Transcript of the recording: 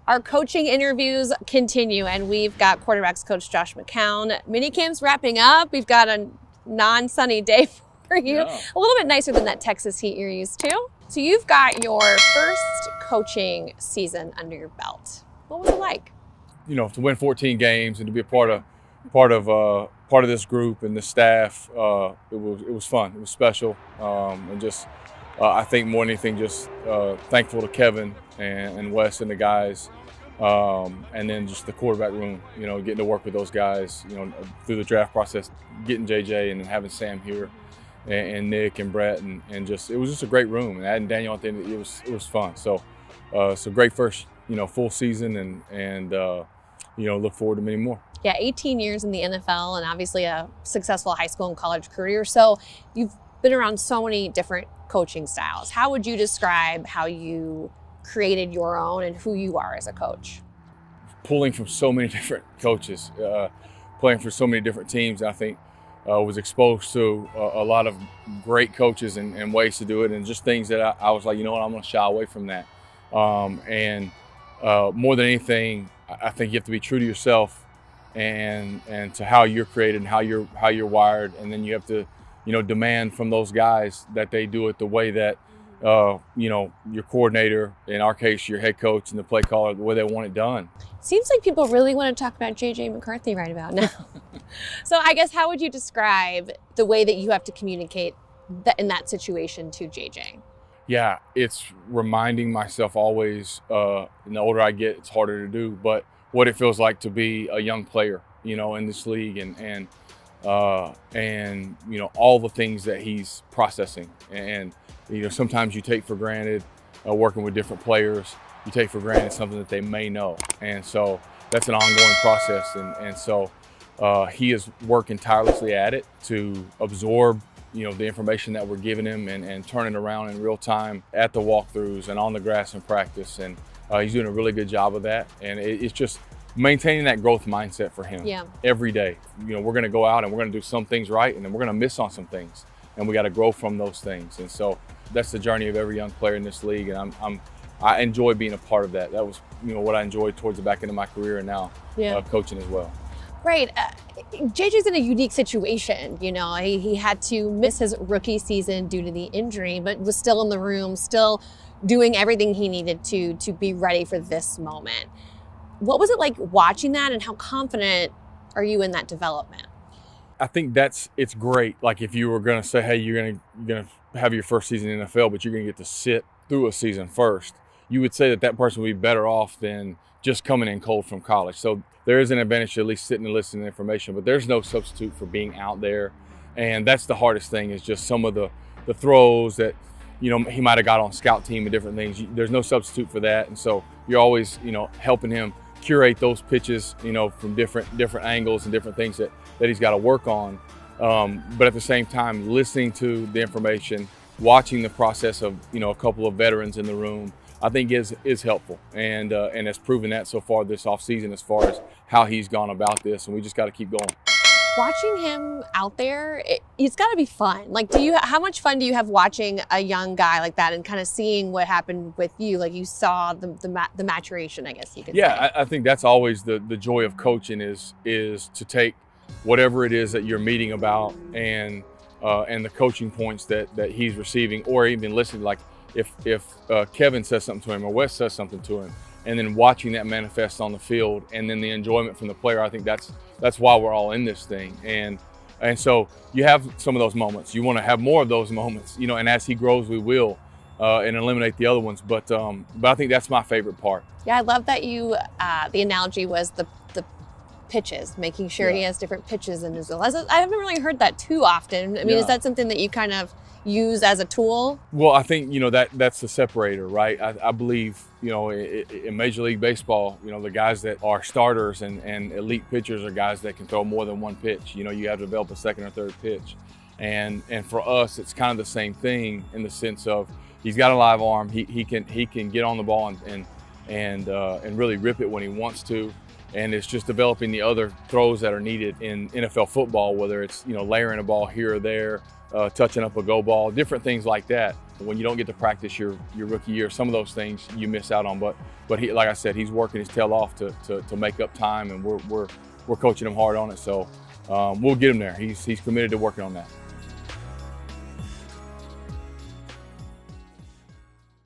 Our coaching interviews continue, and we've got quarterbacks coach Josh McCown. Minicamp's wrapping up. We've got a non-sunny day for you. Yeah. A little bit nicer than that Texas heat you're used to. So you've got your first coaching season under your belt. What was it like? You know, to win 14 games and to be a part of this group and the staff, it was fun. It was special, and just I think more than anything, just thankful to Kevin and Wes and the guys, and then just the quarterback room. You know, getting to work with those guys. You know, through the draft process, getting JJ and then having Sam here, and Nick and Brett, and just it was just a great room. And adding Daniel at the end, it was fun. So great first full season, and look forward to many more. Yeah, 18 years in the NFL and obviously a successful high school and college career. So you've been around so many different coaching styles. How would you describe how you created your own and who you are as a coach? Pulling from so many different coaches, playing for so many different teams, I think was exposed to a lot of great coaches and ways to do it, and just things that I was like, you know what, I'm going to shy away from that. And more than anything, I think you have to be true to yourself and to how you're created and how you're wired, and then you have to demand from those guys that they do it the way that your coordinator, in our case your head coach and the play caller, the way they want it done. Seems like people really want to talk about McCarthy right about now. So I guess how would you describe the way that you have to communicate in that situation to JJ? Yeah, it's reminding myself always, and the older I get, it's harder to do, but what it feels like to be a young player, in this league, and all the things that he's processing. And, sometimes you take for granted working with different players, you take for granted something that they may know. And so that's an ongoing process. And so he is working tirelessly at it to absorb the information that we're giving him and turn it around in real time at the walkthroughs and on the grass in practice. And he's doing a really good job of that. And it's just maintaining that growth mindset for him every day. We're going to go out and we're going to do some things right, and then we're going to miss on some things. And we got to grow from those things. And so that's the journey of every young player in this league. And I enjoy being a part of that. That was what I enjoyed towards the back end of my career, and now coaching as well. Right. JJ's in a unique situation. He had to miss his rookie season due to the injury, but was still in the room, still doing everything he needed to be ready for this moment. What was it like watching that, and how confident are you in that development? I think it's great. Like if you were going to say, hey, you're going to have your first season in the NFL, but you're going to get to sit through a season first, you would say that person would be better off than just coming in cold from college. So there is an advantage to at least sitting and listening to information, but there's no substitute for being out there. And that's the hardest thing, is just some of the throws that, he might have got on scout team and different things. There's no substitute for that. And so you're always, helping him curate those pitches, from different angles and different things that he's got to work on. But at the same time, listening to the information, watching the process of, a couple of veterans in the room, I think is helpful, and has proven that so far this offseason as far as how he's gone about this, and we just got to keep going. Watching him out there, it's got to be fun. Like, how much fun do you have watching a young guy like that and kind of seeing what happened with you? Like, you saw the maturation, I guess you could say. Yeah, I think that's always the joy of coaching is to take whatever it is that you're meeting about and the coaching points that he's receiving, or even listening. Like if Kevin says something to him or Wes says something to him, and then watching that manifest on the field, and then the enjoyment from the player. I think that's why we're all in this thing. And so you have some of those moments. You want to have more of those moments, and as he grows, we will, and eliminate the other ones. But I think that's my favorite part. Yeah, I love that you. The analogy was the pitches, making sure he has different pitches in his. I haven't really heard that too often. I mean, is that something that you kind of use as a tool? Well, I think that's the separator, right? I believe in Major League Baseball, the guys that are starters and elite pitchers are guys that can throw more than one pitch. You have to develop a second or third pitch, and for us, it's kind of the same thing in the sense of he's got a live arm. He can get on the ball and really rip it when he wants to. And it's just developing the other throws that are needed in NFL football, whether it's layering a ball here or there, touching up a go ball, different things like that. When you don't get to practice your rookie year, some of those things you miss out on. But he, like I said, he's working his tail off to make up time, and we're coaching him hard on it. So we'll get him there. He's committed to working on that.